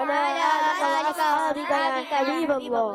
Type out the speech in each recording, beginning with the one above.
وعلى آلك وأصحابك يا حبيب الله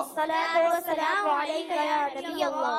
الصلاة والسلام عليك يا نبي الله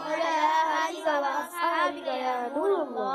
وعلى آلك وأصحابك يا نور الله।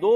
2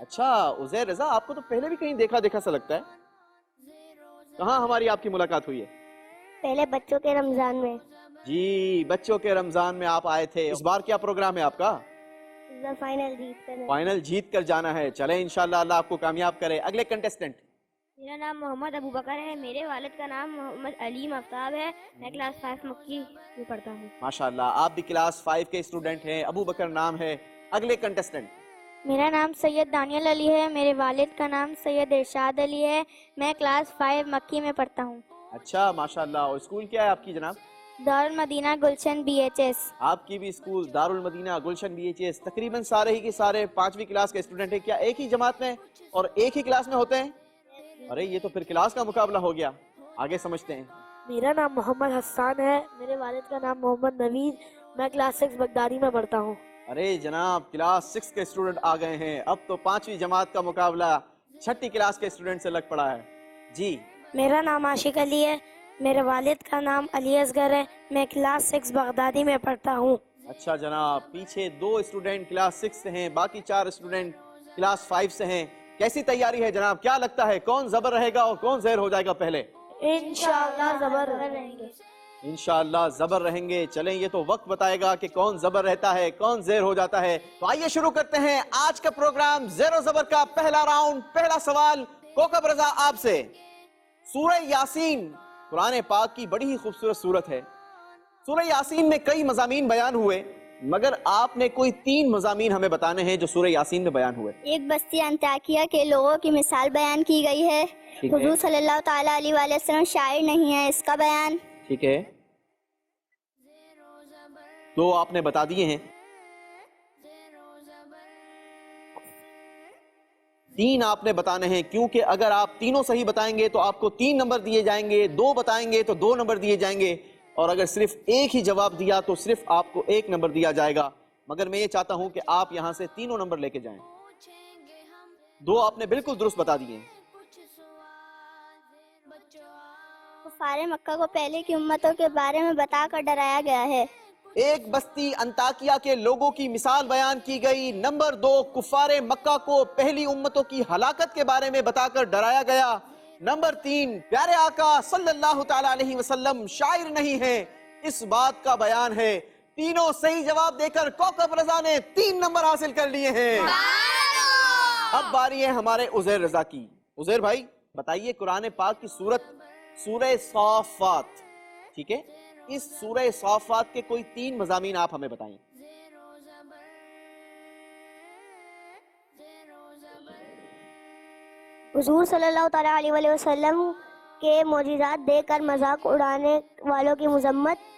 اچھا عزیر رضا، آپ کو تو پہلے بھی کہیں دیکھا دیکھا سا لگتا ہے. کہاں ہماری آپ کی ملاقات ہوئی ہے؟ پہلے بچوں کے رمضان میں. جی بچوں کے رمضان میں آپ آئے تھے. اس بار کیا پروگرام ہے آپ کا؟ فائنل جیت کر. فائنل جیت کر جانا ہے. چلیں انشاءاللہ اللہ آپ کو کامیاب کرے. اگلے کنٹیسٹنٹ. میرا نام محمد ابو بکر ہے. میرے والد کا نام محمد علیم آفتاب ہے. میں کلاس 5 مکی میں پڑھتا ہوں. ماشاءاللہ آپ بھی کلاس 5 کے اسٹوڈنٹ ہیں. ابو بکر نام ہے. اگلے کنٹیسٹنٹ. میرا نام سید دانیال علی ہے. میرے والد کا نام سید ارشاد علی ہے. میں کلاس 5 مکی میں پڑھتا ہوں. اچھا ماشاءاللہ. اور اسکول کیا ہے آپ کی جناب؟ دارالمدینہ گلشن BHS. آپ کی بھی اسکول دارالمدینہ گلشن BHS. تقریباً سارے ہی کے سارے 5ویں کلاس کے اسٹوڈنٹ ہیں. کیا ایک ہی جماعت میں اور ایک ہی کلاس میں ہوتے ہیں؟ ارے یہ تو پھر کلاس کا مقابلہ ہو گیا. آگے سمجھتے ہیں. میرا نام محمد حسان ہے. میرے والد کا نام محمد نوید. میں کلاس 6 بغدادی میں پڑھتا ہوں. ارے جناب کلاس 6 کے اسٹوڈنٹ آ گئے ہیں. اب تو 5ویں جماعت کا مقابلہ 6ٹھی کلاس کے اسٹوڈنٹ سے لگ پڑا ہے. جی میرا نام عاشق علی ہے. میرے والد کا نام علی اصغر ہے. میں کلاس 6 بغدادی میں پڑھتا ہوں. اچھا جناب. پیچھے 2 اسٹوڈنٹ کلاس 6 سے ہیں, باقی 4 اسٹوڈنٹ کلاس 5 سے ہیں. کیسی تیاری ہے جناب؟ کیا لگتا ہے کون زبر رہے گا اور کون زہر ہو جائے گا پہلے؟ انشاءاللہ زبر رہیں گے. انشاءاللہ زبر رہیں گے. چلیں یہ تو وقت بتائے گا کہ کون زبر رہتا ہے کون زہر ہو جاتا ہے. تو آئیے شروع کرتے ہیں آج کا پروگرام. زیر و زبر کا پہلا راؤنڈ. پہلا سوال کوکب رضا آپ سے. سورہ یاسین قرآن پاک کی بڑی ہی خوبصورت سورت ہے. سورہ یاسین میں کئی مضامین بیان ہوئے, مگر آپ نے کوئی 3 مضامین ہمیں بتانے ہیں جو سورہ یاسین میں بیان ہوئے. ایک بستی انطاکیہ کے لوگوں کی مثال بیان کی گئی ہے. حضور صلی اللہ تعالیٰ علیہ وآلہ وسلم شاعر نہیں ہے, اس کا بیان. ٹھیک ہے, تو آپ نے بتا دیے ہیں. 3 آپ نے بتانے ہیں, کیونکہ اگر آپ تینوں صحیح بتائیں گے تو آپ کو 3 نمبر دیے جائیں گے, 2 بتائیں گے تو 2 نمبر دیے جائیں گے, اور اگر صرف ایک ہی جواب دیا تو صرف آپ کو 1 نمبر دیا جائے گا. مگر میں یہ چاہتا ہوں کہ آپ یہاں سے تینوں نمبر لے کے جائیں. 2 آپ نے بالکل درست بتا دیے. کفار مکہ کو پہلے کی امتوں کے بارے میں بتا کر ڈرایا گیا ہے. ایک بستی انطاکیہ کے لوگوں کی مثال بیان کی گئی. نمبر 2 کفار مکہ کو پہلی امتوں کی ہلاکت کے بارے میں بتا کر ڈرایا گیا. نمبر 3 پیارے آقا صلی اللہ تعالی علیہ وسلم شاعر نہیں ہے, اس بات کا بیان ہے. تینوں صحیح جواب دے کر کوکب رضا نے 3 نمبر حاصل کر لیے ہیں. اب باری ہے ہمارے عزیر رضا کی. عزیر بھائی بتائیے قرآن پاک کی سورت سورہ صافات, ٹھیک ہے, اس سورہ صافات کے کوئی 3 مضامین آپ ہمیں بتائیں. حضور صلی اللہ تعالیٰ علیہ وآلہ وسلم کے معجزات دے کر مذاق اڑانے والوں کی مذمت.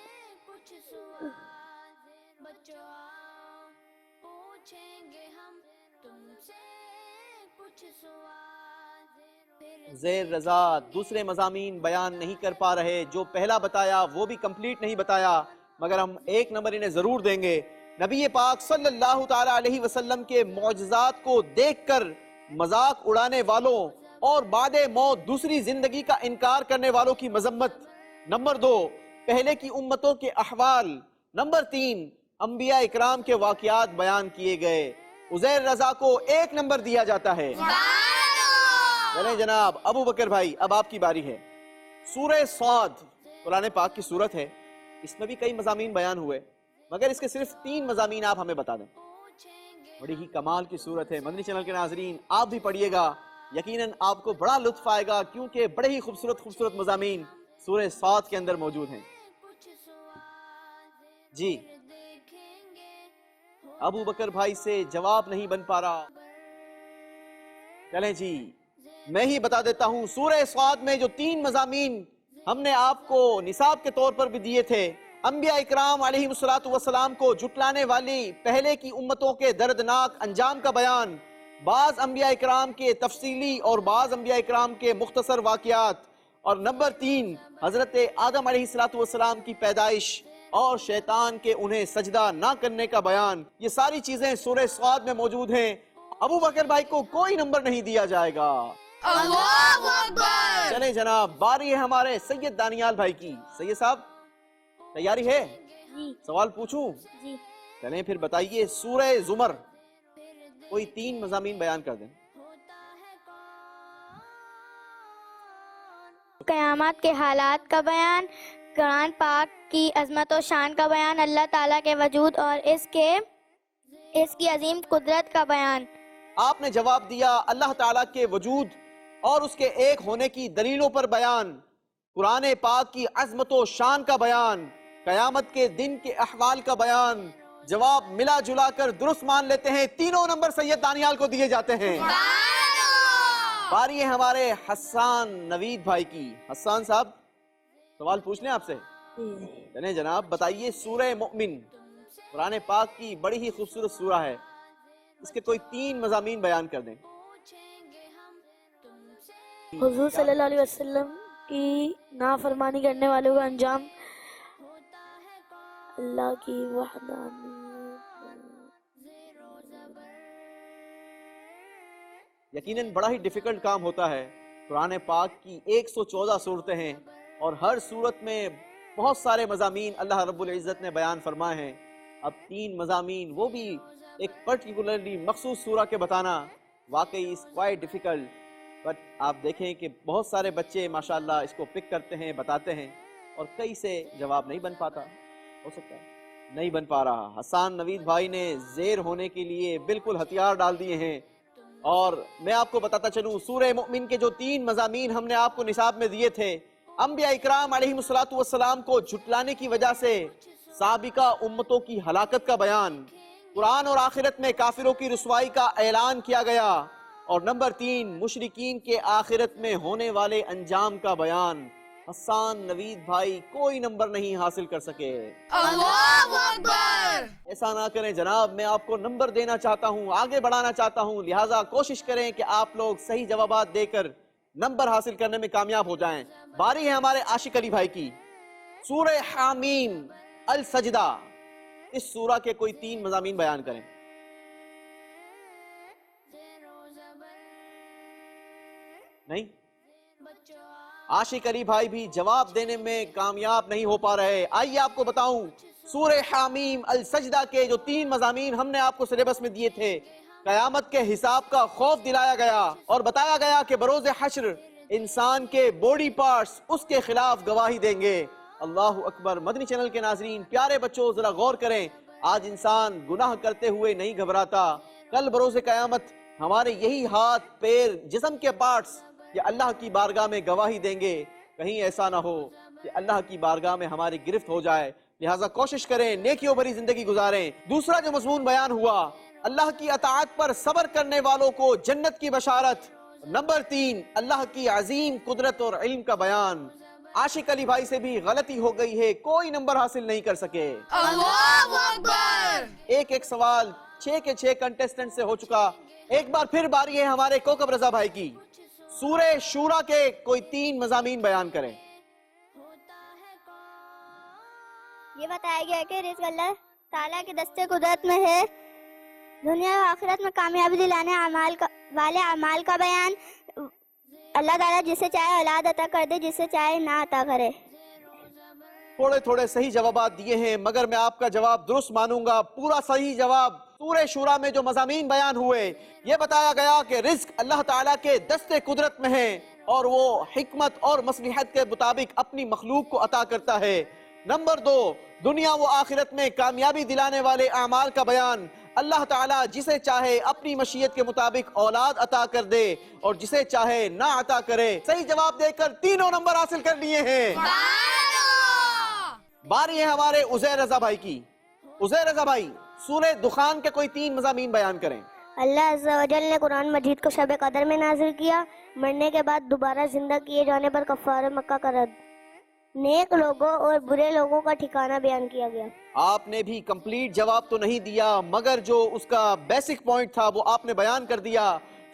زیر رضا دوسرے مضامین بیان نہیں کر پا رہے. جو پہلا بتایا وہ بھی کمپلیٹ نہیں بتایا, مگر ہم 1 نمبر انہیں ضرور دیں گے. نبی پاک صلی اللہ تعالی علیہ وسلم کے معجزات کو دیکھ کر مذاق اڑانے والوں اور بعد موت دوسری زندگی کا انکار کرنے والوں کی مذمت. نمبر 2 پہلے کی امتوں کے احوال. نمبر 3 انبیاء اکرام کے واقعات بیان کیے گئے. عزیر رضا کو 1 نمبر دیا جاتا ہے. چلیں جناب ابو بکر بھائی اب آپ کی باری ہے. سورہ صاد قرآن پاک کی سورت ہے, اس میں بھی کئی مضامین بیان ہوئے, مگر اس کے صرف 3 مضامین آپ ہمیں بتا دیں. بڑی ہی کمال کی سورت ہے. مدنی چینل کے ناظرین آپ بھی پڑھیے گا, یقیناً آپ کو بڑا لطف آئے گا, کیونکہ بڑے ہی خوبصورت خوبصورت مضامین سورہ صاد کے اندر موجود ہیں. جی ابو بکر بھائی سے جواب نہیں بن پا رہا. چلیں جی میں ہی بتا دیتا ہوں. سورہ صاد میں جو 3 مضامین ہم نے آپ کو نصاب کے طور پر بھی دیے تھے, انبیاء اکرام علیہ السلام کو جھٹلانے والی پہلے کی امتوں کے دردناک انجام کا بیان, بعض انبیاء اکرام کے تفصیلی اور بعض انبیاء اکرام کے مختصر واقعات, اور نمبر 3 حضرت آدم علیہ السلام کی پیدائش اور شیطان کے انہیں سجدہ نہ کرنے کا بیان. یہ ساری چیزیں سورہ صاد میں موجود ہیں. ابو بکر بھائی کو کوئی نمبر نہیں دیا جائے گا. اللہ اکبر. چلیں جناب باری ہے ہمارے سید دانیال بھائی کی. سید صاحب تیاری ہے؟ جی سوال پوچھوں؟ جی. چلیں پھر بتائیے. سورہ زمر کوئی 3 مضامین بیان کر دیں۔ قیامت کے حالات کا بیان، قرآن پاک کی عظمت و شان کا بیان، اللہ تعالیٰ کے وجود اور اس کی عظیم قدرت کا بیان۔ آپ نے جواب دیا اللہ تعالیٰ کے وجود اور اس کے ایک ہونے کی دلیلوں پر بیان، قرآن پاک کی عظمت و شان کا بیان، قیامت کے دن کے احوال کا بیان۔ جواب ملا جلا کر درست مان لیتے ہیں، تینوں نمبر سید دانیال کو دیے جاتے ہیں۔ باری ہے ہمارے حسان نوید بھائی کی۔ حسان صاحب سوال پوچھ لیں آپ سے؟ چلیں جناب، بتائیے سورہ مؤمن قرآن پاک کی بڑی ہی خوبصورت سورہ ہے، اس کے کوئی 3 مضامین بیان کر دیں۔ حضور صلی اللہ علیہ وسلم کی نافرمانی کرنے والوں کا انجام، اللہ کی وحدانیت، یقیناً بڑا ہی ڈیفیکلٹ کام ہوتا ہے۔ قرآن پاک کی 114 صورتیں ہیں اور ہر صورت میں بہت سارے مضامین اللہ رب العزت نے بیان فرمائے ہیں۔ اب 3 مضامین وہ بھی ایک پرٹیکولرلی مخصوص سورہ کے بتانا واقعی اس کوائٹ ڈیفیکلٹ، بٹ آپ دیکھیں کہ بہت سارے بچے ماشاءاللہ اس کو پک کرتے ہیں، بتاتے ہیں، اور کئی سے جواب نہیں بن پاتا، ہو سکتا ہے نہیں بن پا رہا۔ حسان نوید بھائی نے زیر ہونے کے لیے بالکل ہتھیار ڈال دیے ہیں، اور میں آپ کو بتاتا چلوں سورہ مؤمن کے جو 3 مضامین ہم نے آپ کو نصاب میں دیے تھے، انبیاء اکرام علیہ السلام کو جھٹلانے کی وجہ سے سابقہ امتوں کی ہلاکت کا بیان، قرآن اور آخرت میں کافروں کی رسوائی کا اعلان کیا گیا، اور نمبر 3 مشرکین کے آخرت میں ہونے والے انجام کا بیان۔ حسان نوید بھائی کوئی نمبر نہیں حاصل کر سکے۔ اللہ اکبر۔ ایسا نہ کریں جناب، میں آپ کو نمبر دینا چاہتا ہوں، آگے بڑھانا چاہتا ہوں، لہٰذا کوشش کریں کہ آپ لوگ صحیح جوابات دے کر نمبر حاصل کرنے میں کامیاب ہو جائیں۔ باری ہے ہمارے عاشق علی بھائی کی۔ سورہ حامیم السجدہ، اس سورہ کے کوئی 3 مضامین بیان کریں۔ نہیں؟ عاشق علی بھائی بھی جواب دینے میں کامیاب نہیں ہو پا رہے۔ آئیے آپ کو بتاؤں، سورہ حامیم السجدہ کے جو 3 مضامین ہم نے آپ کو سلیبس میں دیے تھے، قیامت کے حساب کا خوف دلایا گیا اور بتایا گیا کہ بروز حشر انسان کے باڈی پارٹس اس کے خلاف گواہی دیں گے۔ اللہ اکبر۔ مدنی چینل کے ناظرین، پیارے بچوں، ذرا غور کریں، آج انسان گناہ کرتے ہوئے نہیں گھبراتا، کل بروز قیامت ہمارے یہی ہاتھ، پیر، جسم کے پارٹس یہ اللہ کی بارگاہ میں گواہی دیں گے۔ کہیں ایسا نہ ہو کہ اللہ کی بارگاہ میں ہماری گرفت ہو جائے، لہٰذا کوشش کریں نیکیوں بھری زندگی گزاریں۔ دوسرا جو مضمون بیان ہوا، اللہ کی اطاعت پر صبر کرنے والوں کو جنت کی بشارت۔ نمبر 3 اللہ کی عظیم قدرت اور علم کا بیان۔ عاشق علی بھائی سے بھی غلطی ہو گئی ہے، کوئی نمبر حاصل نہیں کر سکے۔ اللہ اکبر۔ ایک سوال 6 کے 6 کنٹیسٹنٹ سے ہو چکا۔ ایک بار پھر باری ہے ہمارے کوکب رضا بھائی کی۔ سورہ شورا کے کوئی 3 مضامین بیان کریں۔ یہ بتایا گیا کہ رزق اللہ تعالیٰ کے دستے قدرت میں ہے، دنیا و آخرت میں کامیابی دلانے والے اعمال کا بیان، اللہ تعالیٰ جسے چاہے اولاد عطا کر دے، جسے چاہے نہ عطا کرے۔ تھوڑے تھوڑے صحیح جوابات دیے ہیں، مگر میں آپ کا جواب درست مانوں گا۔ پورا صحیح جواب۔ سورہ شورا میں جو مضامین بیان ہوئے، یہ بتایا گیا کہ رزق اللہ تعالیٰ کے دستے قدرت میں ہے اور وہ حکمت اور مصلحت کے مطابق اپنی مخلوق کو عطا کرتا ہے۔ نمبر 2 دنیا و آخرت میں کامیابی دلانے والے اعمال کا بیان۔ اللہ تعالیٰ جسے چاہے اپنی مشیت کے مطابق اولاد عطا کر دے اور جسے چاہے نہ عطا کرے۔ صحیح جواب دے کر 3 نمبر حاصل کر لیے ہیں۔ باری ہے ہمارے عزیر رضا بھائی کی۔ عزیر رضا بھائی، سورہ دخان کے کوئی 3 مضامین بیان کریں۔ اللہ عز و جل نے قرآن مجید کو شب قدر میں نازل کیا، مرنے کے بعد دوبارہ زندہ کیے جانے پر کفار مکہ کا رد، نیک لوگوں اور برے لوگوں کا ٹھکانہ بیان کیا گیا۔ آپ نے بھی کمپلیٹ جواب تو نہیں دیا، مگر جو اس کا بیسک پوائنٹ تھا وہ آپ نے بیان کر دیا۔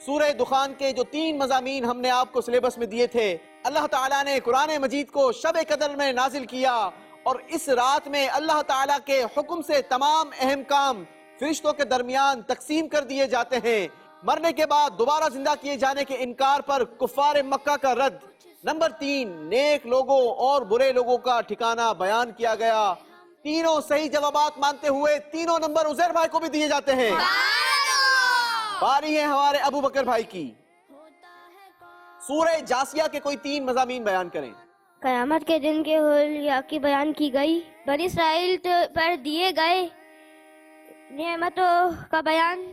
سورہ دخان کے جو 3 مضامین ہم نے آپ کو سلیبس میں دیے تھے، اللہ تعالیٰ نے قرآن مجید کو شب قدر میں نازل کیا، اور اس رات میں اللہ تعالیٰ کے حکم سے تمام اہم کام فرشتوں کے درمیان تقسیم کر دیے جاتے ہیں۔ مرنے کے بعد دوبارہ زندہ کیے جانے کے انکار پر کفار مکہ کا رد۔ نمبر 3 نیک لوگوں اور برے لوگوں کا ٹھکانہ بیان کیا گیا۔ تینوں صحیح جوابات مانتے ہوئے 3 نمبر عزیر بھائی کو بھی دیے جاتے ہیں۔ باری ہے ہمارے ابو بکر بھائی کی. سورہ جاسیہ کے کوئی 3 مضامین بیان کریں. قیامت کے دن کے حلیہ کی بیان کی گئی، بنی اسرائیل پر دیے گئے نعمتوں کا بیان،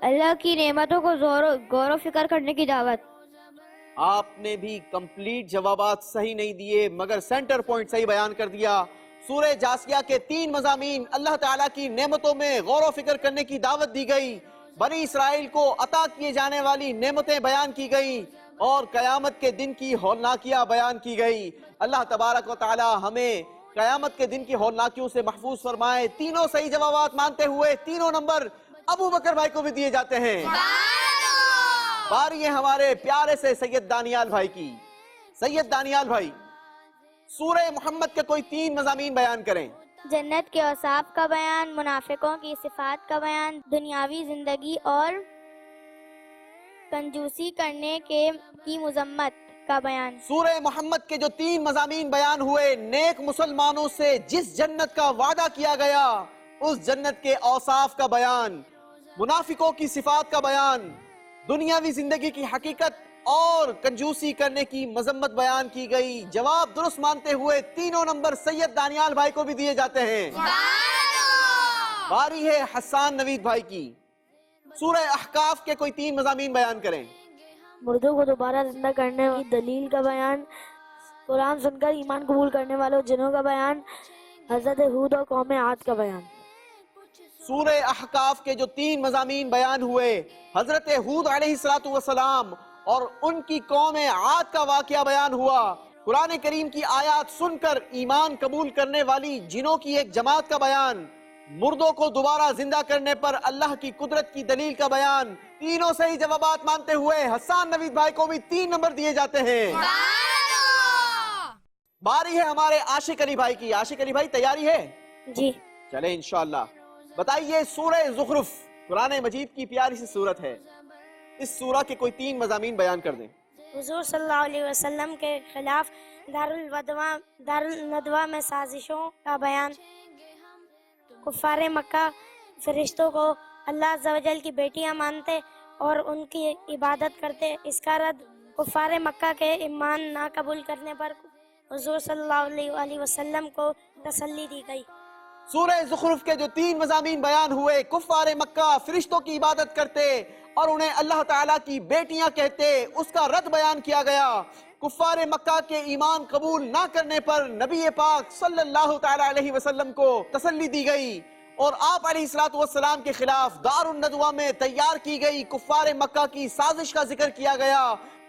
اللہ کی نعمتوں کو غور و فکر کرنے کی دعوت. آپ نے بھی کمپلیٹ جوابات صحیح نہیں دیے مگر سینٹر پوائنٹ صحیح بیان کر دیا. سورہ جاسیہ کے 3 مضامین، اللہ تعالیٰ کی نعمتوں میں غور و فکر کرنے کی دعوت دی گئی، بنی اسرائیل کو عطا کیے جانے والی نعمتیں بیان کی گئیں اور قیامت کے دن کی ہولناکیاں بیان کی گئی. اللہ تبارک و تعالی ہمیں قیامت کے دن کی ہولناکیوں سے محفوظ فرمائے. تینوں صحیح جوابات مانتے ہوئے 3 نمبر ابو بکر بھائی کو بھی دیے جاتے ہیں. باری ہے ہمارے پیارے سے سید دانیال بھائی کی. سید دانیال بھائی سورہ محمد کے کوئی 3 مضامین بیان کریں. جنت کے اوصاف کا بیان، منافقوں کی صفات کا بیان، دنیاوی زندگی اور کنجوسی کرنے کی مذمت کا بیان. سورہ محمد کے جو 3 مضامین بیان ہوئے، نیک مسلمانوں سے جس جنت کا وعدہ کیا گیا اس جنت کے اوصاف کا بیان، منافقوں کی صفات کا بیان، دنیاوی زندگی کی حقیقت اور کنجوسی کرنے کی مذمت بیان کی گئی. جواب درست مانتے ہوئے 3 نمبر سید دانیال بھائی کو بھی دیے جاتے ہیں. باری ہے حسان نوید بھائی کی. سورہ احقاف کے کوئی 3 مضامین بیان کریں. مردوں کو دوبارہ زندہ کرنے کی دلیل کا بیان، قرآن سن کر ایمان قبول کرنے والوں جنوں کا بیان، حضرت ہود اور قوم عاد کا بیان. سورہ احقاف کے جو 3 مضامین بیان ہوئے، حضرت ہود علیہ السلام اور ان کی قوم عاد کا واقعہ بیان ہوا. قرآن کریم کی آیات سن کر ایمان قبول کرنے والی جنوں کی ایک جماعت کا بیان، مردوں کو دوبارہ زندہ کرنے پر اللہ کی قدرت کی دلیل کا بیان. تینوں صحیح جوابات مانتے ہوئے حسان نوید بھائی کو بھی 3 نمبر دیے جاتے ہیں. باری ہے ہمارے عاشق علی بھائی کی. عاشق علی بھائی تیاری ہے؟ جی. چلیں انشاءاللہ. بتائیے سورہ زخرف قرآن مجید کی پیاری سی سورت ہے، اس سورہ کے کوئی 3 مضامین بیان کر دیں. حضور صلی اللہ علیہ وسلم کے خلاف دارالندوہ میں سازشوں کا بیان، کفار مکہ فرشتوں کو اللہ عز و جل کی بیٹیاں مانتے اور ان کی عبادت کرتے، اس کا رد کفار مکہ کے ایمان نہ قبول کرنے پر حضور صلی اللہ علیہ وسلم کو تسلی دی گئی. سورہ زخرف کے جو 3 مضامین بیان ہوئے، کفار مکہ فرشتوں کی عبادت کرتے اور انہیں اللہ تعالیٰ کی بیٹیاں کہتے، اس کا رد بیان کیا گیا. کفار مکہ کے ایمان قبول نہ کرنے پر نبی پاک صلی اللہ تعالیٰ علیہ وسلم کو تسلی دی گئی اور آپ علیہ السلام کے خلاف دارالندوہ میں تیار کی گئی کفار مکہ کی سازش کا ذکر کیا گیا.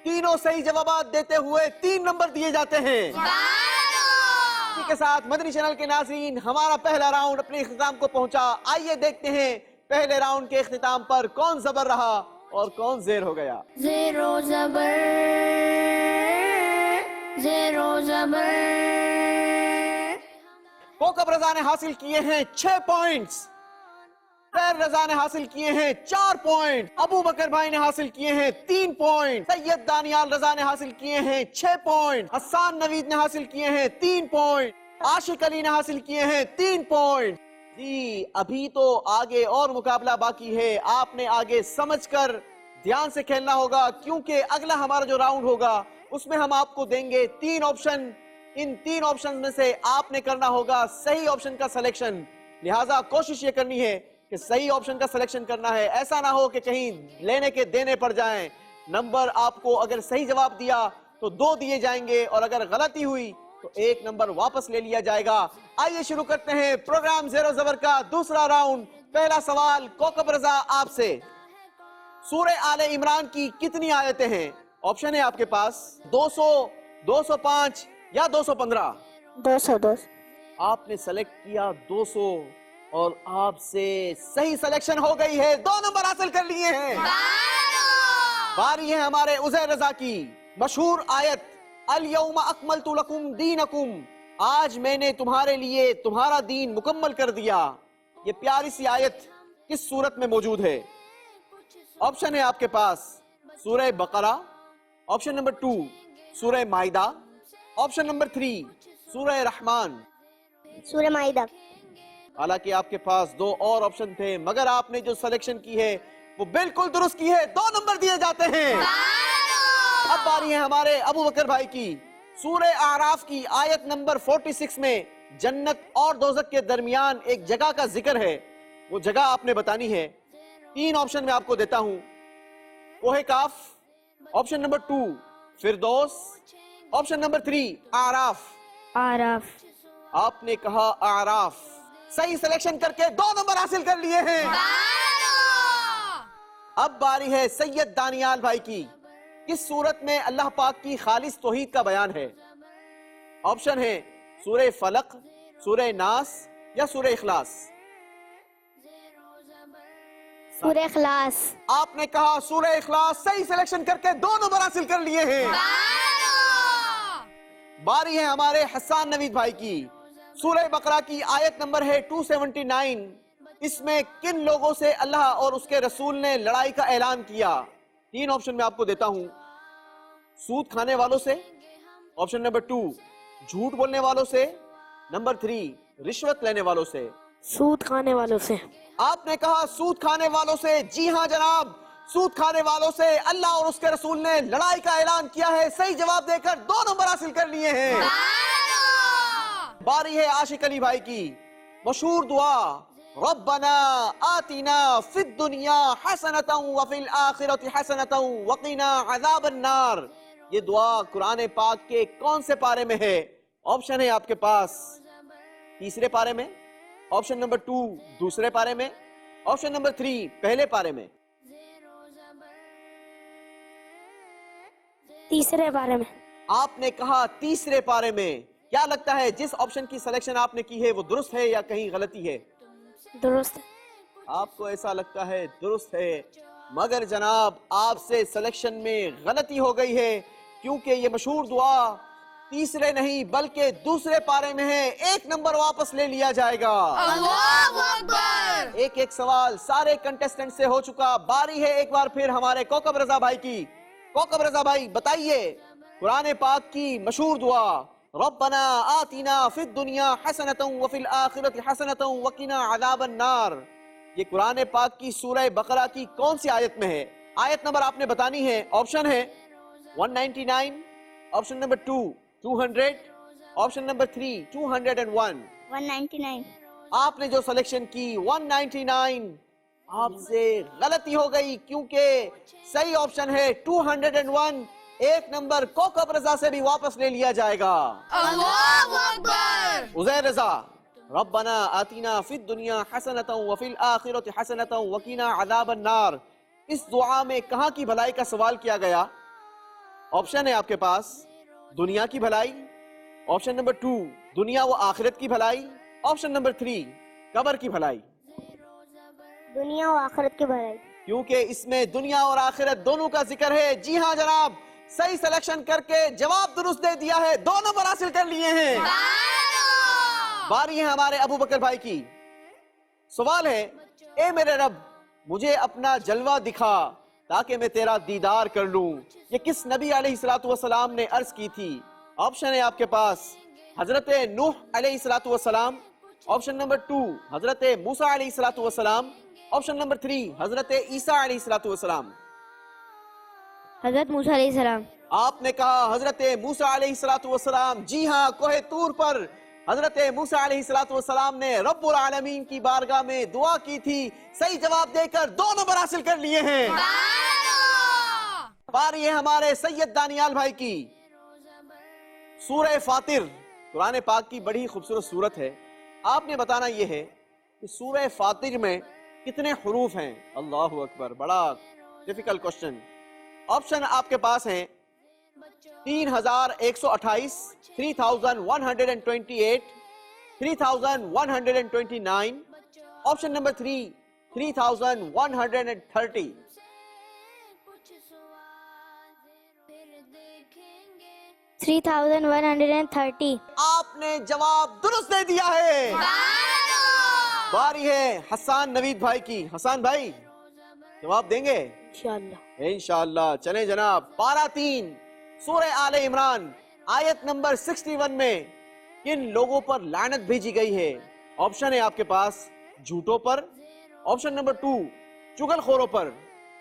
تینوں صحیح جوابات دیتے ہوئے 3 نمبر دیے جاتے ہیں. اسی کے ساتھ مدنی چینل کے ناظرین، ہمارا پہلا راؤنڈ اپنے اختتام کو پہنچا. آئیے دیکھتے ہیں پہلے راؤنڈ کے اختتام پر کون زبر رہا اور کون زیر ہو گیا. زیر و زبر، زیر و زبر. کوکب رضا نے حاصل کیے ہیں 6 پوائنٹس، خیر رضا نے حاصل کیے ہیں 4 پوائنٹ، ابو بکر بھائی نے حاصل کیے ہیں 3 پوائنٹ، سید دانیال رضا نے حاصل کیے ہیں 6 پوائنٹ، حسان نوید نے حاصل کیے ہیں 3 پوائنٹ، عاشق علی نے حاصل کیے ہیں 3 پوائنٹ. جی ابھی تو آگے اور مقابلہ باقی ہے. آپ نے آگے سمجھ کر دھیان سے کھیلنا ہوگا کیونکہ اگلا ہمارا جو راؤنڈ ہوگا اس میں ہم آپ کو دیں گے 3 آپشن. ان 3 آپشن میں سے آپ نے کرنا ہوگا صحیح آپشن کا سلیکشن. لہٰذا کوشش یہ کرنی ہے کہ صحیح آپشن کا سلیکشن کرنا ہے. ایسا نہ ہو کہ کہیں لینے کے دینے پڑ جائیں. نمبر آپ کو اگر صحیح جواب دیا تو 2 دیے جائیں گے اور اگر غلطی ہوئی تو 1 نمبر واپس لے لیا جائے گا. آئیے شروع کرتے ہیں پروگرام زیر و زبر کا دوسرا راؤنڈ. پہلا سوال کوکب رضا آپ سے. سورہ آل عمران کی کتنی آیتیں ہیں؟ آپشن ہے آپ کے پاس 200، 205 یا 215. 200. آپ نے سلیکٹ کیا 200 اور آپ سے صحیح سلیکشن ہو گئی ہے. 2 نمبر حاصل کر لیے ہیں. باری ہے ہمارے عزیر رضا کی. مشہور آیت الیوم اکملت لکم دینکم، آج میں نے تمہارے لیے تمہارا دین مکمل کر دیا. یہ پیاری سی آیت کس سورت میں موجود ہے؟ آپشن ہے آپ کے پاس سورہ بقرہ، آپشن نمبر 2 سورہ مائدہ، آپشن نمبر 3 سورہ رحمان. سورہ مائدہ. حالانکہ آپ کے پاس 2 اور آپشن تھے مگر آپ نے جو سلیکشن کی ہے وہ بالکل درست کی ہے, 2 نمبر دیے جاتے ہیں. اب باری ہے ہمارے ابو بکر بھائی کی. سورہ اعراف کی آیت نمبر 46 میں جنت اور دوزخ کے درمیان ایک جگہ کا ذکر ہے, وہ جگہ آپ نے بتانی ہے. 3 آپشن میں آپ کو دیتا ہوں. کوہ کاف, option number 2 Firdous, option number 3 اعراف. آراف. آپ نے کہا اعراف. صحیح سلیکشن کر کے 2 نمبر حاصل کر لیے ہیں. اب باری ہے سید دانیال بھائی کی. کس صورت میں اللہ پاک کی خالص توحید کا بیان ہے؟ آپشن ہے سورہ فلق, سورہ ناس یا سورہ اخلاص. سورہ اخلاص. آپ نے کہا سورہ اخلاص. صحیح سلیکشن کر کے 2 نمبر حاصل کر لیے ہیں. باری ہے ہمارے حسان نوید بھائی کی. سورہ بقرہ کی آیت نمبر ہے 279. اس میں کن لوگوں سے اللہ اور اس کے رسول نے لڑائی کا اعلان کیا؟ 3 آپشن میں آپ کو دیتا ہوں. سود کھانے والوں سے, آپشن نمبر 2 جھوٹ بولنے والوں سے, نمبر 3 رشوت لینے والوں سے. سود کھانے والوں سے. آپ نے کہا سود کھانے والوں سے. جی ہاں جناب, سود کھانے والوں سے اللہ اور اس کے رسول نے لڑائی کا اعلان کیا ہے. صحیح جواب دے کر 2 نمبر حاصل کر لیے ہیں. باری ہے عاشق علی بھائی کی. مشہور دعا ربنا آتنا فی الدنیا حسنۃ وفی الآخرۃ حسنۃ وقنا عذاب النار. یہ دعا قرآن پاک کے کون سے پارے میں ہے؟ آپشن ہے آپ کے پاس 3 پارے میں, آپشن نمبر 2 2 پارے میں, آپشن نمبر 3 پہلے پارے میں. 3 پارے میں. آپ نے کہا 3 پارے میں. کیا لگتا ہے جس آپشن کی سلیکشن آپ نے کی ہے وہ درست ہے یا کہیں غلطی ہے؟ درست. آپ کو ایسا لگتا ہے درست ہے, مگر جناب آپ سے سلیکشن میں غلطی ہو گئی ہے, کیونکہ یہ مشہور دعا 3 نہیں بلکہ 2 پارے میں ہے. 1 نمبر واپس لے لیا جائے گا. اللہ اکبر. ایک سوال سارے کنٹیسٹنٹ سے ہو چکا. باری ہے ایک بار پھر ہمارے کوکب رضا بھائی کی. کوکب رضا بھائی بتائیے قرآن پاک کی مشہور دعا ربنا آتنا فی الدنیا حسنۃ وفی الآخرۃ حسنۃ وقنا عذاب النار, یہ قرآن پاک کی سورہ بقرہ کی کون سی آیت میں ہے؟ آیت نمبر آپ نے بتانی ہے. آپشن ہے 199, آپشن نمبر 2 200, آپشن نمبر 3 201. 199. آپ نے جو سلیکشن کی 199, آپ سے غلطی ہو گئی, کیونکہ صحیح آپشن ہے 201. 1 نمبر کوکب رضا سے بھی واپس لے لیا جائے گا. اللہ اکبر. عزیر رضا ربنا آتنا فی الدنیا حسنۃ وفی الآخرۃ حسنۃ وقنا عذاب النار, اس دعا میں کہاں کی بھلائی کا سوال کیا گیا؟ آپشن ہے آپ کے پاس دنیا کی بھلائی, آپشن نمبر 2 دنیا و آخرت کی بھلائی, آپشن نمبر 3 قبر کی بھلائی. دنیا و آخرت کی بھلائی. کیونکہ اس میں دنیا اور آخرت دونوں کا ذکر ہے. جی ہاں جناب, صحیح سلیکشن کر کے جواب درست دے دیا ہے. 2 نمبر حاصل کر لیے ہیں. باری ہے ہمارے ابو بکر بھائی کی. سوال ہے اے میرے رب مجھے اپنا جلوہ دکھا تاکہ میں تیرا دیدار کر لوں. یہ کس نبی علیہ السلام نے عرض کی تھی؟ آپشن ہے آپ کے پاس حضرت نوح علیہ السلام, آپشن نمبر 2 حضرت موسیٰ علیہ السلام, آپشن نمبر 3 حضرت عیسیٰ علیہ السلام. حضرت موسیٰ علیہ السلام. آپ نے کہا حضرت موسیٰ علیہ السلام. جی ہاں, کوہ طور پر حضرت موسیٰ علیہ السلام نے رب العالمین کی بارگاہ میں دعا کی تھی. صحیح جواب دے کر 2 نمبر حاصل کر لیے ہیں. باری ہے ہمارے سید دانیال بھائی کی. سورہ فاطر قرآن پاک کی بڑی خوبصورت سورت ہے. آپ نے بتانا یہ ہے کہ سورہ فاطر میں کتنے حروف ہیں؟ اللہ اکبر, بڑا ڈیفیکلٹ کوشچن. آپشن آپ کے پاس ہیں 3128, 3128, 3129, آپشن نمبر 3 3130. 3130. آپ نے جواب درست دے دیا ہے. باری ہے حسان نوید بھائی کی. حسان بھائی جواب دیں گے انشاءاللہ. انشاءاللہ. چلیں جناب, پارہ 3 سورہ آل عمران آیت نمبر 61 میں کن لوگوں پر لعنت بھیجی گئی ہے؟ آپشن ہے آپ کے پاس جھوٹوں پر, آپشن نمبر 2 چغل خوروں پر,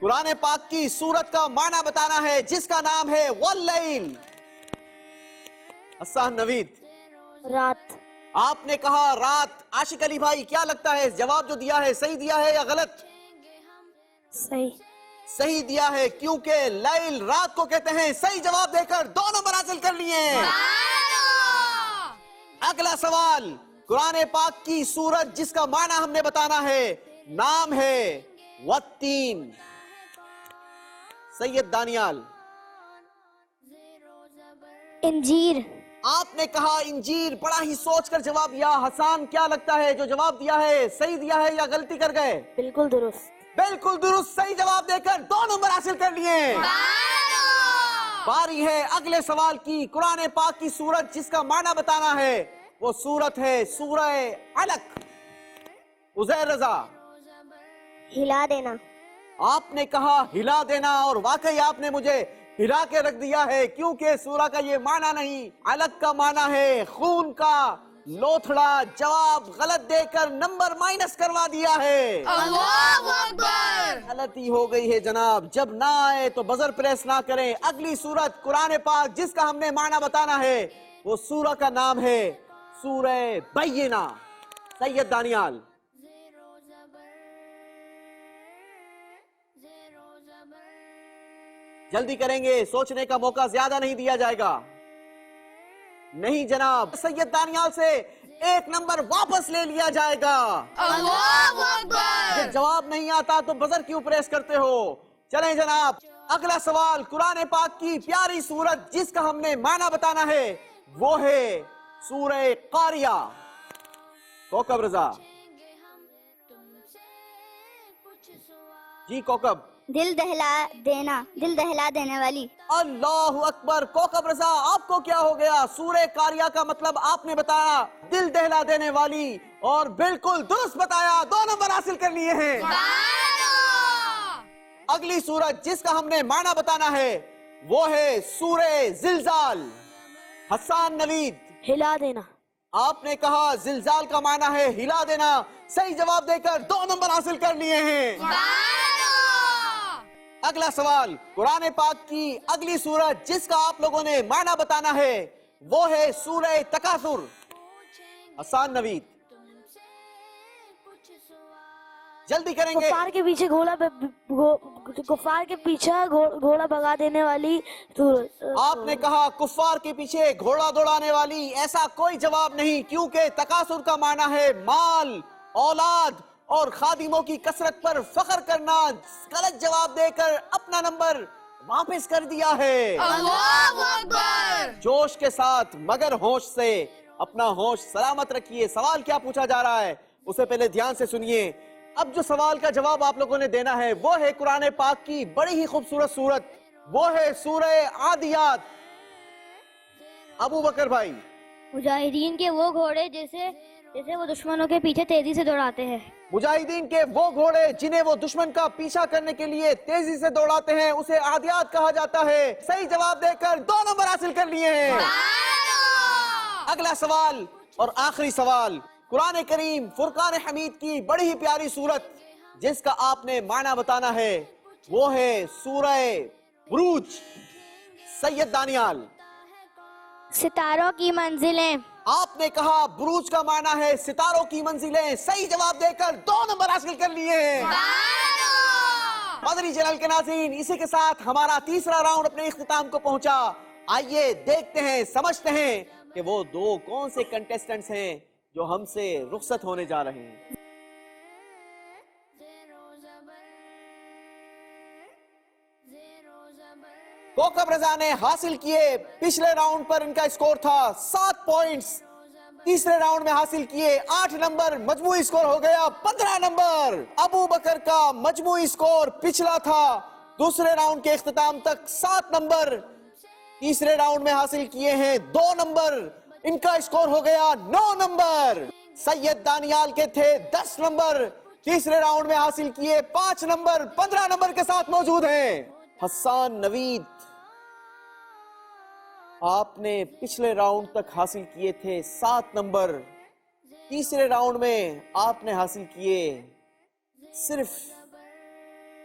قرآن پاک کی سورت کا معنی بتانا ہے جس کا نام ہے واللیل. حسان نوید رات. آپ نے کہا رات. عاشق علی بھائی کیا لگتا ہے جواب جو دیا ہے صحیح دیا ہے یا غلط؟ صحیح. صحیح دیا ہے کیونکہ لیل رات کو کہتے ہیں. صحیح جواب دے کر 2 نمبر حاصل کر لیے. اگلا سوال. قرآن پاک کی سورت جس کا معنی ہم نے بتانا ہے نام ہے والتین. سید دانیال انجیر. آپ نے کہا انجیر. بڑا ہی سوچ کر جواب دیا. حسان کیا لگتا ہے جو جواب دیا ہے صحیح دیا ہے یا غلطی کر گئے؟ بالکل درست. بالکل درست. صحیح جواب دے کر 2 نمبر حاصل کر لیے. باری ہے اگلے سوال کی. قرآن پاک کی سورت جس کا معنی بتانا ہے وہ سورت ہے سورہ علق. عزیر رضا ہلا دینا. آپ نے کہا ہلا دینا اور واقعی آپ نے مجھے ہلا کے رکھ دیا ہے کیونکہ سورہ کا یہ معنی نہیں. علق کا معنی ہے خون کا لوتھڑا. جواب غلط دے کر نمبر مائنس کروا دیا ہے. اللہ اکبر. غلطی ہو گئی ہے جناب. جب نہ آئے تو بزر پریس نہ کریں. اگلی سورت قرآن پاک جس کا ہم نے معنی بتانا ہے وہ سورہ کا نام ہے سورہ بینہ. سید دانیال جلدی کریں گے. سوچنے کا موقع زیادہ نہیں دیا جائے گا. نہیں جناب. سید دانیال سے 1 نمبر واپس لے لیا جائے گا. اللہ اکبر. جب جواب نہیں آتا تو بزر کیوں پریس کرتے ہو؟ چلیں جناب. اگلا سوال. قرآن پاک کی پیاری سورت جس کا ہم نے معنی بتانا ہے وہ ہے سورہ قاریہ. کوکب رضا جی. کوکب دل دہلا دینا. دل دہلا دینے والی. اللہ اکبر. کوکب رضا آپ کو کیا ہو گیا؟ سورہ قاریہ کا مطلب آپ نے بتایا دل دہلا دینے والی اور بالکل درست بتایا. 2 نمبر حاصل کر لیے ہیں. اگلی سورت جس کا ہم نے معنی بتانا ہے وہ ہے سورہ زلزال. حسان نوید ہلا دینا. آپ نے کہا زلزال کا معنی ہے ہلا دینا. صحیح جواب دے کر 2 نمبر حاصل کر لیے ہیں. اگلا سوال. قرآن پاک کی اگلی سورت جس کا آپ لوگوں نے معنی بتانا ہے وہ ہے سورہ تکاثر. حسان نوید جلدی کریں گے. کفار کے پیچھے گھوڑا بھگا دینے والی سورت. آپ نے کہا کفار کے پیچھے گھوڑا دوڑانے والی. ایسا کوئی جواب نہیں کیونکہ تکاثر کا معنی ہے مال اولاد اور خادموں کی کثرت پر فخر کرنا. غلط جواب دے کر اپنا نمبر واپس کر دیا ہے. اللہ اکبر. جوش کے ساتھ مگر ہوش سے اپنا ہوش سلامت رکھیے. سوال کیا پوچھا جا رہا ہے اسے پہلے دھیان سے سنیے. اب جو سوال کا جواب آپ لوگوں نے دینا ہے وہ ہے قرآن پاک کی بڑی ہی خوبصورت سورت. وہ ہے سورہ عادیات. ابو بکر بھائی مجاہدین کے وہ گھوڑے جیسے وہ دشمنوں کے پیچھے تیزی سے دوڑاتے ہیں. مجاہدین کے وہ گھوڑے جنہیں وہ دشمن کا پیچھا کرنے کے لیے تیزی سے دوڑاتے ہیں اسے عادیات کہا جاتا ہے. صحیح جواب دے کر 2 نمبر حاصل کر لیے ہیں. اگلا سوال اور آخری سوال. قرآن کریم فرقان حمید کی بڑی ہی پیاری سورت جس کا آپ نے معنی بتانا ہے وہ ہے سورہ بروج. سید دانیال ستاروں کی منزلیں. آپ نے کہا بروج کا معنی ہے ستاروں کی منزلیں. صحیح جواب دے کر 2 نمبر حاصل کر لیے ہیں. مدنی چینل کے ناظرین اسی کے ساتھ ہمارا تیسرا راؤنڈ اپنے اختتام کو پہنچا. آئیے دیکھتے ہیں سمجھتے ہیں کہ وہ 2 کون سے کنٹیسٹنٹس ہیں جو ہم سے رخصت ہونے جا رہے ہیں. کوکب رضا نے حاصل کیے پچھلے راؤنڈ پر ان کا اسکور تھا 7 پوائنٹس. تیسرے راؤنڈ میں حاصل کیے 8 نمبر. مجموعی اسکور ہو گیا 15 نمبر. ابو بکر کا مجموعی اسکور پچھلا تھا دوسرے راؤنڈ کے اختتام تک 7 نمبر. تیسرے راؤنڈ میں حاصل کیے ہیں 2 نمبر. ان کا اسکور ہو گیا 9 نمبر. سید دانیال کے تھے 10 نمبر. تیسرے راؤنڈ میں حاصل کیے 5 نمبر. 15 نمبر کے ساتھ موجود ہیں. حسان نوید آپ نے پچھلے راؤنڈ تک حاصل کیے تھے 7 نمبر. تیسرے راؤنڈ میں آپ نے حاصل کیے صرف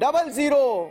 00।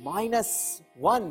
-1,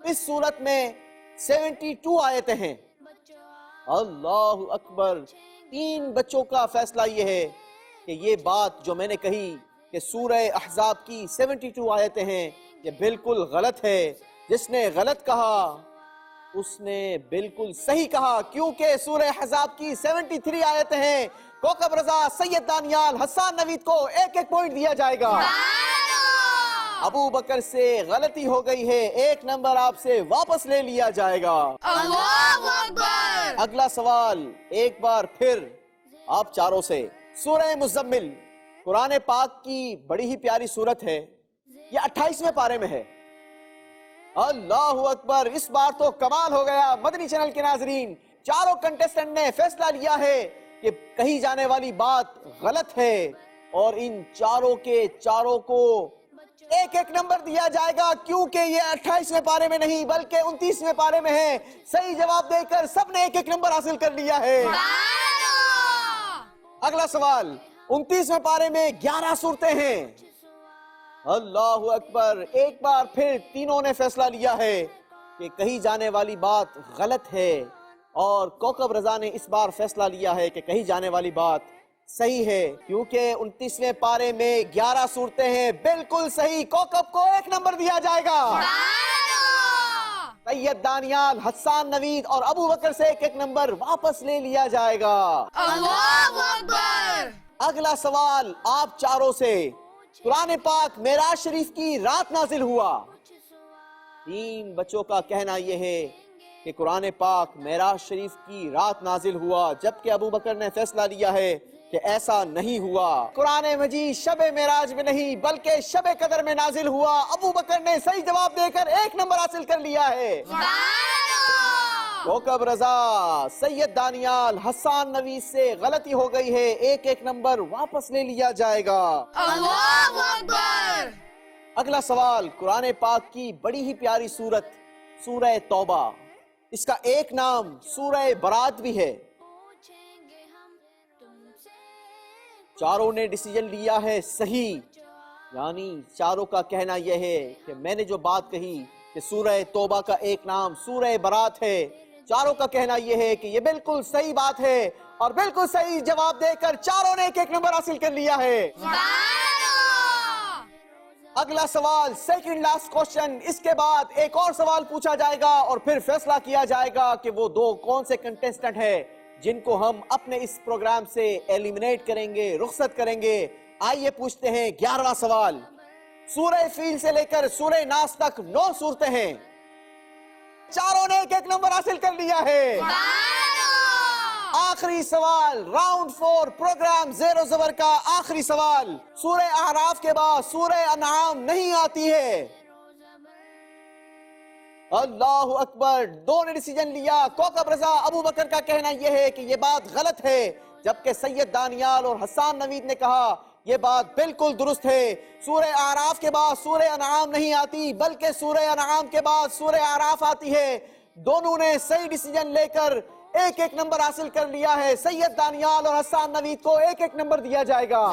اس صورت میں 72 آیتیں ہیں. اللہ اکبر. 3 بچوں کا فیصلہ یہ ہے کہ یہ بات جو میں نے کہی کہ سورہ احزاب کی 72 آیتیں ہیں یہ بالکل غلط ہے. جس نے غلط کہا اس نے بالکل صحیح کہا، کیونکہ سورہ احزاب کی 73 آیتیں ہیں. کوکب رضا، سید دانیال، حسان نوید کو 1 پوائنٹ دیا جائے گا. ابو بکر سے غلطی ہو گئی ہے، 1 نمبر آپ سے واپس لے لیا جائے گا. اللہ اکبر. اگلا سوال ایک بار پھر آپ چاروں سے. سورہ مزمل قرآن پاک کی بڑی ہی پیاری سورت ہے. یہ 28ویں پارے میں ہے. اللہ اکبر. اس بار تو کمال ہو گیا. مدنی چینل کے ناظرین، چاروں کنٹیسٹنٹ نے فیصلہ لیا ہے کہ کہی جانے والی بات غلط ہے اور ان چاروں کے چاروں کو 1 نمبر دیا جائے گا، کیونکہ یہ 28ویں پارے میں نہیں بلکہ 29ویں پارے میں ہے. صحیح جواب دے کر سب نے 1 نمبر حاصل کر لیا ہے. اگلا سوال. 29ویں پارے میں 11 صورتیں ہیں. اللہ اکبر. ایک بار پھر تینوں نے فیصلہ لیا ہے کہ کہی جانے والی بات غلط ہے اور کوکب رضا نے اس بار فیصلہ لیا ہے کہ کہی جانے والی بات صحیح ہے، کیونکہ 29ویں پارے میں 11 صورتیں ہیں. بالکل صحیح. کوکب کو 1 نمبر دیا جائے گا. سید دانیال، حسان نوید اور ابو بکر سے 1 نمبر واپس لے لیا جائے گا. اللہ اکبر. اگلا سوال آپ چاروں سے. قرآن پاک معراج شریف کی رات نازل ہوا. 3 بچوں کا کہنا یہ ہے کہ قرآن پاک معراج شریف کی رات نازل ہوا، جبکہ ابو بکر نے فیصلہ لیا ہے کہ ایسا نہیں ہوا. قرآن مجید شب معراج میں نہیں بلکہ شب قدر میں نازل ہوا. ابو بکر نے صحیح جواب دے کر 1 نمبر حاصل کر لیا ہے. کوکب رضا، سید دانیال، حسان نوید سے غلطی ہو گئی ہے، 1 نمبر واپس لے لیا جائے گا. اللہ اکبر. اگلا سوال قرآن پاک کی بڑی ہی پیاری سورت سورہ توبہ. اس کا ایک نام سورہ برات بھی ہے. چاروں نے ڈیسیجن لیا ہے صحیح، یعنی چاروں کا کہنا یہ ہے کہ میں نے جو بات کہی کہ سورہ توبہ کا ایک نام سورہ برات ہے، چاروں کا کہنا یہ ہے کہ یہ بالکل صحیح بات ہے اور بالکل صحیح جواب دے کر چاروں نے 1 نمبر حاصل کر لیا ہے. اگلا سوال سیکنڈ لاسٹ کوشچن. اس کے بعد ایک اور سوال پوچھا جائے گا اور پھر فیصلہ کیا جائے گا کہ وہ 2 کون سے کنٹیسٹنٹ ہیں جن کو ہم اپنے اس پروگرام سے ایلیمنیٹ کریں گے، رخصت کریں گے. آئیے پوچھتے ہیں 11واں سوال. سورہ فیل سے لے کر سورہ ناس تک 9 صورتیں ہیں. چاروں نے 1 نمبر حاصل کر لیا ہے. آخری سوال راؤنڈ 4 پروگرام زیر و زبر کا آخری سوال. سورہ اعراف کے بعد سورہ انعام نہیں آتی ہے. اللہ اکبر. 2 نے ڈیسیجن لیا. کوکب رضا، ابو بکر کا کہنا یہ ہے کہ یہ بات غلط ہے، جبکہ سید دانیال اور حسان نوید نے کہا یہ بات بالکل درست ہے. سورہ اعراف کے بعد سورہ انعام نہیں آتی بلکہ سورہ انعام کے بعد سورہ اعراف آتی ہے. دونوں نے صحیح ڈیسیجن لے کر 1 نمبر حاصل کر لیا ہے. سید دانیال اور حسان نوید کو 1 نمبر دیا جائے گا،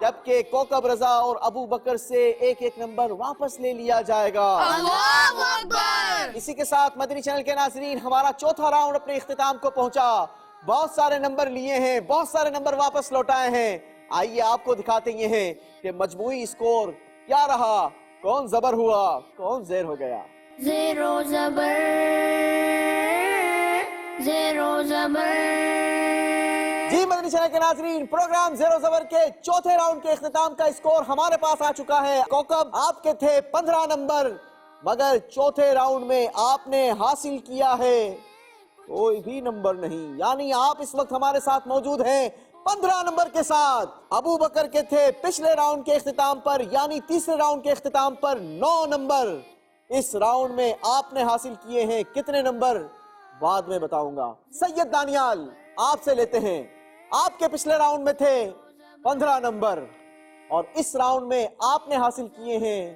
جبکہ کوکب رضا اور ابو بکر سے 1 نمبر واپس لے لیا جائے گا. اللہ اکبر. اسی کے ساتھ مدنی چینل کے ناظرین ہمارا چوتھا راؤنڈ اپنے اختتام کو پہنچا. بہت سارے نمبر لیے ہیں، بہت سارے نمبر واپس لوٹائے ہیں. آئیے آپ کو دکھاتے یہ ہیں کہ مجموعی اسکور کیا رہا، کون زبر ہوا کون زیر ہو گیا. زیرو زبر زیرو زبر. جی مدنی چینل کے ناظرین، پروگرام زیر و زبر کے چوتھے راؤنڈ کے اختتام کا اسکور ہمارے پاس آ چکا ہے. کوکب آپ کے تھے 15 نمبر، مگر چوتھے راؤنڈ میں آپ نے حاصل کیا ہے کوئی بھی نمبر نہیں، یعنی آپ اس وقت ہمارے ساتھ موجود ہیں 15 نمبر کے ساتھ. ابو بکر کے تھے پچھلے راؤنڈ کے اختتام پر یعنی تیسرے راؤنڈ کے اختتام پر 9 نمبر. اس راؤنڈ میں آپ نے حاصل کیے ہیں کتنے نمبر بعد میں بتاؤں گا. سید دانیال آپ سے لیتے ہیں. آپ کے پچھلے راؤنڈ میں تھے 15 نمبر اور اس راؤنڈ میں آپ نے حاصل کیے ہیں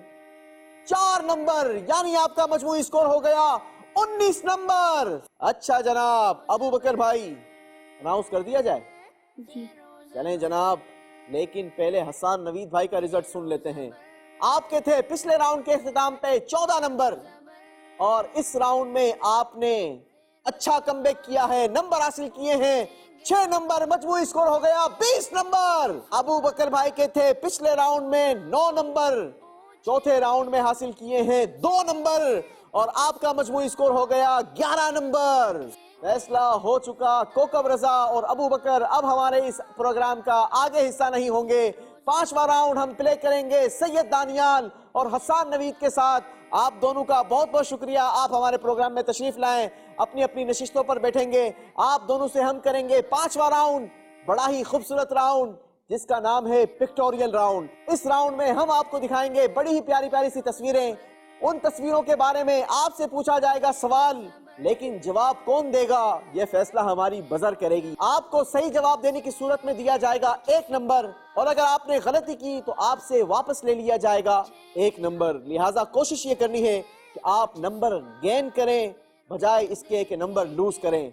4 نمبر، یعنی آپ کا مجموعی اسکور ہو گیا 19 نمبر. اچھا جناب ابو بکر بھائی اناؤنس کر دیا جائے. جی چلیں جناب، لیکن پہلے حسان نوید بھائی کا رزلٹ سن لیتے ہیں. آپ کے تھے پچھلے راؤنڈ کے اختتام پہ 14 نمبر، اور اس راؤنڈ میں آپ نے اچھا کم بیک کیا ہے، نمبر حاصل کیے ہیں 6 نمبر، مجموعی سکور ہو گیا 20 نمبر۔ ابو بکر بھائی کے تھے پچھلے راؤنڈ میں 9 نمبر، چوتھے راؤنڈ میں حاصل کیے ہیں 2 نمبر، اور آپ کا مجموعی سکور ہو گیا 11 نمبر۔ فیصلہ ہو چکا، کوکب رضا اور ابو بکر اب ہمارے اس پروگرام کا آگے حصہ نہیں ہوں گے۔ 5واں راؤنڈ ہم پلے کریں گے سید دانیال اور حسان نوید کے ساتھ۔ آپ دونوں کا بہت بہت شکریہ، آپ ہمارے پروگرام میں تشریف لائیں، اپنی اپنی نشستوں پر بیٹھیں گے۔ آپ دونوں سے ہم کریں گے 5واں راؤنڈ، بڑا ہی خوبصورت راؤنڈ جس کا نام ہے پکٹوریل راؤنڈ۔ اس راؤنڈ میں ہم آپ کو دکھائیں گے بڑی ہی پیاری پیاری سی تصویریں۔ ان تصویروں کے بارے میں آپ سے پوچھا جائے گا سوال، لیکن جواب کون دے گا یہ فیصلہ ہماری بزر کرے گی۔ آپ کو صحیح جواب دینے کی صورت میں دیا جائے گا 1 نمبر، اور اگر آپ نے غلطی کی تو آپ سے واپس لے لیا جائے گا 1 نمبر۔ لہٰذا کوشش یہ کرنی ہے کہ آپ نمبر گین کریں بجائے اس کے کہ نمبر لوز کریں۔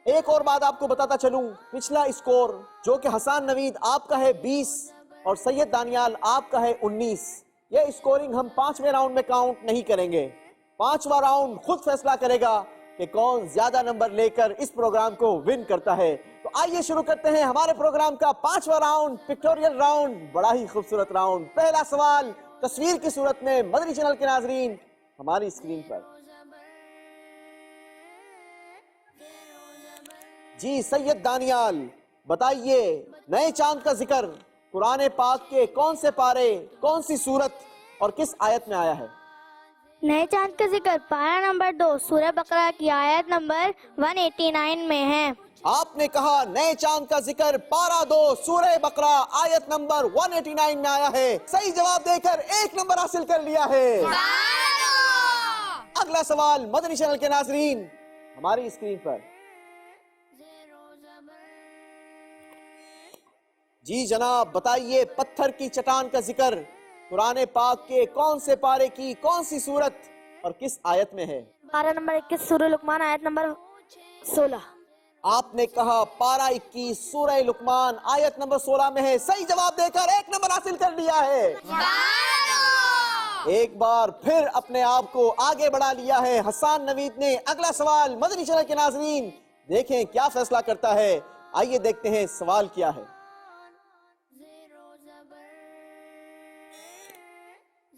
ایک اور بات آپ کو بتاتا چلوں، پچھلا اسکور جو کہ حسان نوید آپ کا ہے 20 اور سید دانیال آپ کا ہے 19، یہ اسکورنگ ہم 5ویں راؤنڈ میں کاؤنٹ نہیں کریں گے۔ 5واں راؤنڈ خود فیصلہ کرے گا کہ کون زیادہ نمبر لے کر اس پروگرام کو ون کرتا ہے۔ تو آئیے شروع کرتے ہیں ہمارے پروگرام کا 5واں راؤنڈ، پکٹوریل راؤنڈ، بڑا ہی خوبصورت راؤنڈ۔ پہلا سوال تصویر کی صورت میں مدنی چینل کے ناظرین ہماری اسکرین پر۔ جی سید دانیال بتائیے، نئے چاند کا ذکر قرآن پاک کے کون سے پارے، کون سی سورت اور کس آیت میں آیا ہے؟ نئے چاند کا ذکر پارہ نمبر 2 سورہ بقرہ کی آیت نمبر 189 میں ہے۔ آپ نے کہا نئے چاند کا ذکر پارہ 2 سورہ بقرہ آیت نمبر 189 میں آیا ہے، صحیح جواب دے کر 1 نمبر حاصل کر لیا ہے۔ اگلا سوال مدنی چینل کے ناظرین ہماری اسکرین پر۔ جی جناب بتائیے، پتھر کی چٹان کا ذکر قرآن پاک کے کون سے پارے کی کون سی سورت اور کس آیت میں ہے؟ پارہ نمبر 21 سورہ لقمان آیت نمبر 16۔ آپ نے کہا پارہ 21 سورہ لقمان آیت نمبر 16 میں ہے، صحیح جواب دے کر 1 نمبر حاصل کر لیا ہے۔ ایک بار پھر اپنے آپ کو آگے بڑھا لیا ہے حسان نوید نے۔ اگلا سوال مدنی چینل کے ناظرین دیکھیں کیا فیصلہ کرتا ہے، آئیے دیکھتے ہیں سوال کیا ہے۔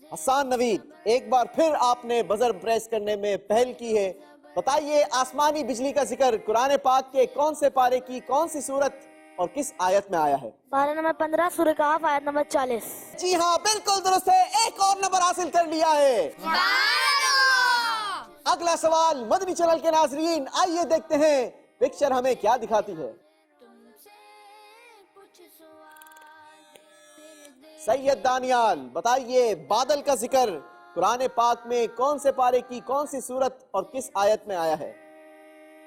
حسان نوید ایک بار پھر آپ نے بزر پریس کرنے میں پہل کی ہے، بتائیے آسمانی بجلی کا ذکر قرآن پاک کے کون سے پارے کی کون سی سورت اور کس آیت میں آیا ہے؟ پارہ نمبر 15 سورہ کہف آیت نمبر 40۔ جی ہاں بالکل درست ہے، 1 اور نمبر حاصل کر لیا ہے۔ اگلا سوال مدنی چینل کے ناظرین آئیے دیکھتے ہیں پکچر ہمیں کیا دکھاتی ہے۔ سید دانیال بتائیے بادل کا ذکر قرآن پاک میں کون سے پارے کی کون سی سورت اور کس آیت میں آیا ہے؟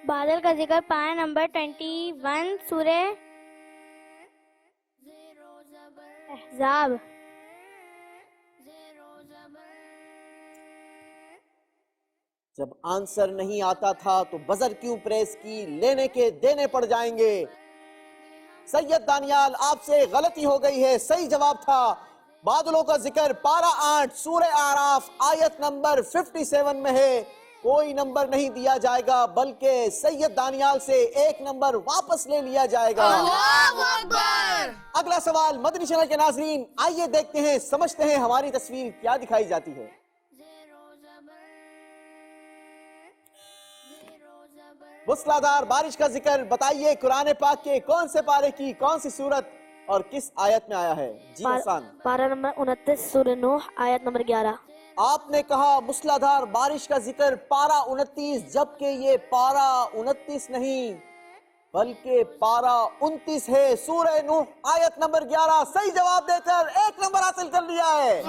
بادل کا ذکر پارہ نمبر 21 سورہ احزاب۔ جب آنسر نہیں آتا تھا تو بزر کیوں پریس کی، لینے کے دینے پڑ جائیں گے۔ سید دانیال آپ سے غلطی ہو گئی ہے، صحیح جواب تھا بادلوں کا ذکر پارہ 8 سورہ اعراف آیت نمبر 57 میں ہے۔ کوئی نمبر نہیں دیا جائے گا بلکہ سید دانیال سے 1 نمبر واپس لے لیا جائے گا۔ اللہ اکبر۔ اگلا سوال مدنی چینل کے ناظرین آئیے دیکھتے ہیں، سمجھتے ہیں ہماری تصویر کیا دکھائی جاتی ہے۔ موسلادھار بارش کا ذکر بتائیے قرآن پاک کے کون سے پارے کی کون سی سورت اور کس آیت میں آیا ہے؟ جی حسان۔ پارہ نمبر 29 سورہ نوح آیت نمبر 11۔ آپ نے کہا موسلادھار بارش کا ذکر پارہ 29، جبکہ یہ پارہ 29 نہیں بلکہ پارہ 29 ہے، سورہ نوح آیت نمبر 11، صحیح جواب دے کر 1 نمبر حاصل کر لیا ہے۔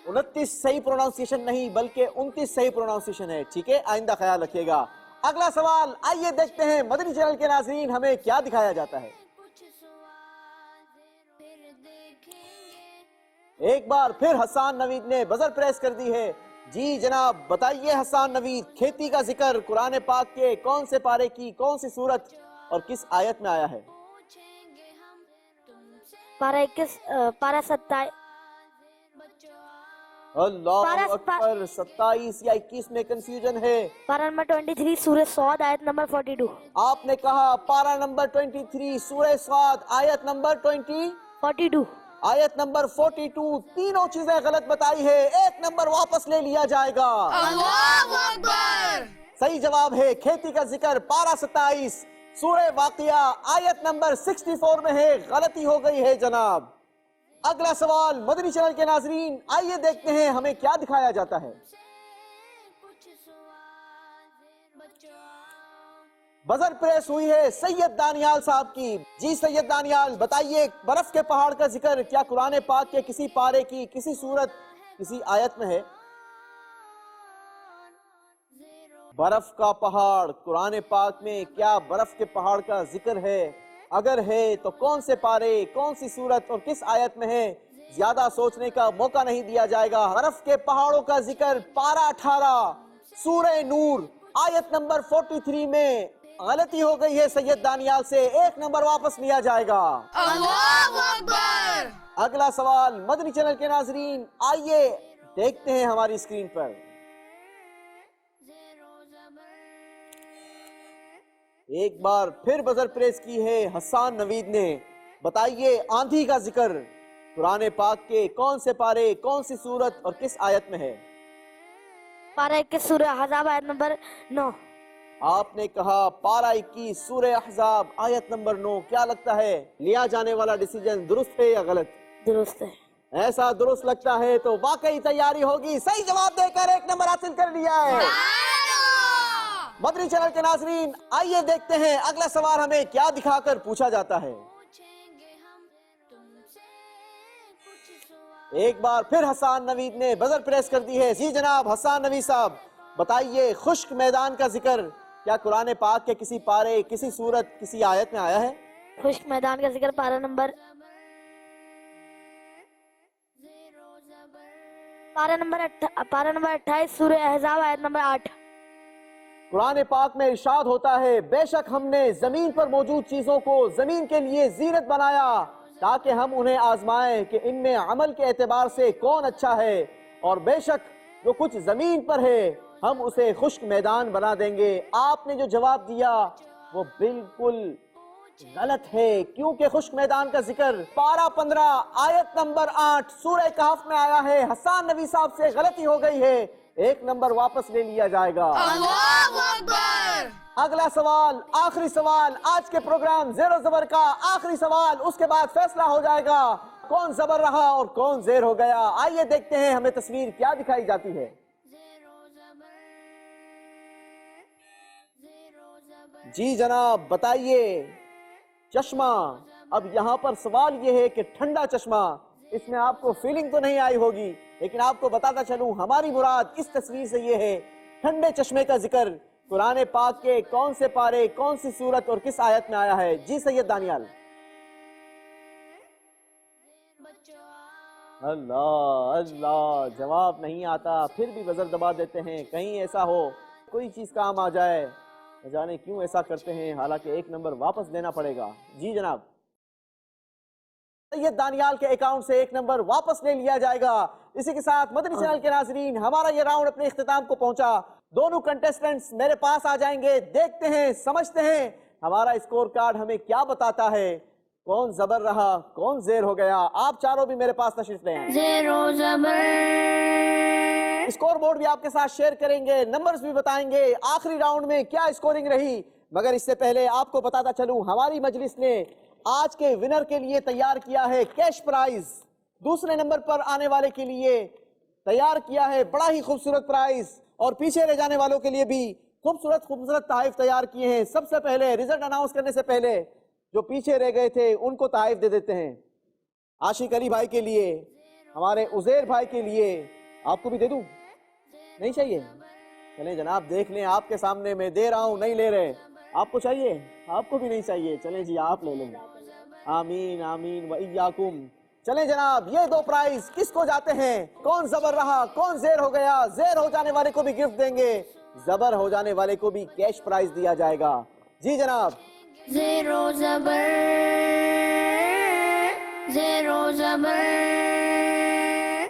29 صحیح پروناؤنسیشن نہیں بلکہ 29 صحیح پروناؤنسیشن ہے، ٹھیک ہے، آئندہ خیال رکھیے گا۔ اگلا سوال آئیے دیکھتے ہیں مدنی چینل کے ناظرین ہمیں کیا دکھایا جاتا ہے۔ ایک بار پھر حسان نوید نے بزر پریس کر دی ہے۔ جی جناب بتائیے حسان نوید، کھیتی کا ذکر قرآن پاک کے کون سے پارے کی کون سی سورت اور کس آیت میں آیا ہے؟ پارہ 21 پارہ اللہ اکبر. 27 یا 21 میں کنفیوژن ہے. پارہ نمبر 23 سورہ صاد آیت نمبر 42. آپ نے کہا پارہ نمبر 23 سورہ صاد آیت نمبر 42. آیت نمبر 42. تینوں چیزیں غلط بتائی ہے. ایک نمبر واپس لے لیا جائے گا. اللہ اکبر. صحیح جواب ہے کھیتی کا ذکر پارہ 27 سورہ واقعہ آیت نمبر 64 میں ہے. غلطی ہو گئی ہے جناب. اگلا سوال مدنی چینل کے ناظرین آئیے دیکھتے ہیں ہمیں کیا دکھایا جاتا ہے. بزر پریس ہوئی ہے سید دانیال صاحب کی. جی سید دانیال بتائیے برف کے پہاڑ کا ذکر کیا قرآن پاک کے کسی پارے کی کسی سورت کسی آیت میں ہے؟ برف کا پہاڑ قرآن پاک میں کیا برف کے پہاڑ کا ذکر ہے؟ اگر ہے تو کون سے پارے کون سی سورت اور کس آیت میں ہے؟ زیادہ سوچنے کا موقع نہیں دیا جائے گا. برف کے پہاڑوں کا ذکر پارہ 18 سورہ نور آیت نمبر 43 میں. غلطی ہو گئی ہے سید دانیال سے. ایک نمبر واپس لیا جائے گا. اللہ اکبر. اگلا سوال مدنی چینل کے ناظرین آئیے دیکھتے ہیں ہماری اسکرین پر. ایک بار پھر بزر پریس کی ہے حسان نوید نے. بتائیے آندھی کا ذکر قرآن پاک کے کون سے پارے کون سی سورت اور کس آیت میں ہے؟ پارہ 21 سورہ احزاب آیت نمبر 9. آپ نے کہا پارہ 21 سورہ احزاب آیت نمبر 9. کیا لگتا ہے لیا جانے والا ڈیسیجن درست ہے یا غلط؟ درست ہے. ایسا درست لگتا ہے تو واقعی تیاری ہوگی. صحیح جواب دے کر ایک نمبر حاصل کر لیا ہے. مدنی چینل کے ناظرین آئیے دیکھتے ہیں اگلا سوال ہمیں کیا دکھا کر پوچھا جاتا ہے. ایک بار پھر حسان نوید نے بزر پریس کر دی ہے. جی جناب حسان نوید صاحب بتائیے خشک میدان کا ذکر کیا قرآن پاک کے کسی پارے کسی سورت کسی آیت میں آیا ہے؟ خشک میدان کا ذکر پارہ نمبر 28 سورہ احزاب آیت نمبر 8. قرآن پاک میں ارشاد ہوتا ہے بے شک ہم نے زمین پر موجود چیزوں کو زمین کے لیے زینت بنایا تاکہ ہم انہیں آزمائیں کہ ان میں عمل کے اعتبار سے کون اچھا ہے، اور بے شک جو کچھ زمین پر ہے ہم اسے خشک میدان بنا دیں گے. آپ نے جو جواب دیا وہ بالکل غلط ہے کیونکہ خشک میدان کا ذکر پارہ 15 آیت نمبر 8 سورہ کہف میں آیا ہے. حسان نبی صاحب سے غلطی ہو گئی ہے. ایک نمبر واپس لے لیا جائے گا. اللہ اکبر. اگلا سوال آخری سوال آج کے پروگرام زیر و زبر کا آخری سوال. اس کے بعد فیصلہ ہو جائے گا کون زبر رہا اور کون زیر ہو گیا. آئیے دیکھتے ہیں ہمیں تصویر کیا دکھائی جاتی ہے. جی جناب بتائیے چشمہ. اب یہاں پر سوال یہ ہے کہ ٹھنڈا چشمہ اس میں آپ کو فیلنگ تو نہیں آئی ہوگی لیکن آپ کو بتاتا چلوں ہماری مراد اس تصویر سے یہ ہے ٹھنڈے چشمے کا ذکر قرآن پاک کے کون سے پارے کون سی سورت اور کس آیت میں آیا ہے؟ جی سید دانیال. اللہ اللہ جواب نہیں آتا پھر بھی بزر دبا دیتے ہیں. کہیں ایسا ہو کوئی چیز کام آ جائے. نہ جانے کیوں ایسا کرتے ہیں حالانکہ ایک نمبر واپس دینا پڑے گا. جی جناب سید دانیال کے اکاؤنٹ سے ایک نمبر واپس لے لیا جائے گا. اسی کے ساتھ مدنی چینل کے ناظرین ہمارا یہ راؤنڈ اپنے اختتام کو پہنچا. دونوں کنٹیسٹنٹس میرے پاس آ جائیں گے. دیکھتے ہیں سمجھتے ہیں ہمارا اسکور کارڈ ہمیں کیا بتاتا ہے. کون زبر رہا کون زیر ہو گیا. آپ چاروں بھی میرے پاس تشریف لیں. زیر و زبر. اسکور بورڈ بھی آپ کے ساتھ شیئر کریں گے نمبرز بھی بتائیں گے آخری راؤنڈ میں کیا اسکورنگ رہی. مگر اس سے پہلے آپ کو بتاتا چلوں ہماری مجلس نے آج کے ونر کے لیے تیار کیا ہے کیش پرائز. دوسرے نمبر پر آنے والے کے لیے تیار کیا ہے بڑا ہی خوبصورت پرائز اور پیچھے رہ جانے والوں کے لیے بھی خوبصورت تحائف تیار کیے ہیں. سب سے پہلے رزلٹ اناؤنس کرنے سے پہلے جو پیچھے رہ گئے تھے ان کو تحائف دے دیتے ہیں. عاشق علی بھائی کے لیے ہمارے عزیر بھائی کے لیے. آپ کو بھی دے دوں نہیں چاہیے؟ چلیں جناب دیکھ لیں آپ کے سامنے میں دے رہا ہوں نہیں لے رہے. آپ کو چاہیے؟ آپ کو بھی نہیں چاہیے. چلیں جی آپ لے لیں. آمین آمین و ایاکم. چلیں جناب یہ دو پرائز کس کو جاتے ہیں؟ کون زبر رہا کون زیر ہو گیا. زیر ہو جانے والے کو بھی گفٹ دیں گے زبر ہو جانے والے کو بھی کیش پرائز دیا جائے گا. جی جناب. زیر و زبر. زیر و زبر.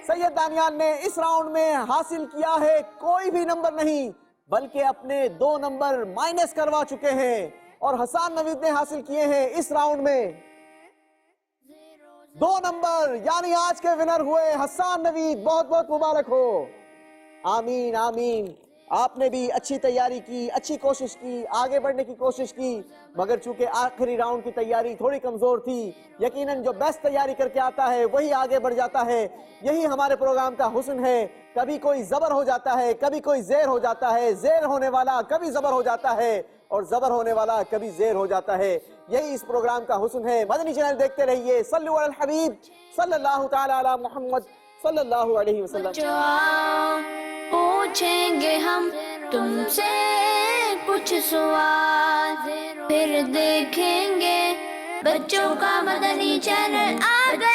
سید دانیال نے اس راؤنڈ میں حاصل کیا ہے کوئی بھی نمبر نہیں، بلکہ اپنے 2 نمبر مائنس کروا چکے ہیں، اور حسان نوید نے حاصل کیے ہیں اس راؤنڈ میں 2 نمبر، یعنی آج کے ونر ہوئے حسان نوید، بہت بہت مبارک ہو۔ آمین آمین۔ آپ نے بھی اچھی تیاری کی، اچھی کوشش کی، آگے بڑھنے کی کوشش کی، مگر چونکہ آخری راؤنڈ کی تیاری تھوڑی کمزور تھی، یقیناً جو بیسٹ تیاری کر کے آتا ہے وہی آگے بڑھ جاتا ہے۔ یہی ہمارے پروگرام کا حسن ہے، کبھی کوئی زبر ہو جاتا ہے، کبھی کوئی زیر ہو جاتا ہے، زیر ہونے والا کبھی زبر ہو جاتا ہے، اور زبر ہونے والا کبھی زیر ہو جاتا ہے۔ یہی اس پروگرام کا حسن ہے۔ مدنی چینل دیکھتے رہیے۔ صلو علی الحبیب صلی اللہ تعالی علی محمد صلی اللہ علیہ وسلم۔ پوچھیں گے ہم تم سے کچھ سوال، پھر دیکھیں گے بچوں کا مدنی چینل آ گیا۔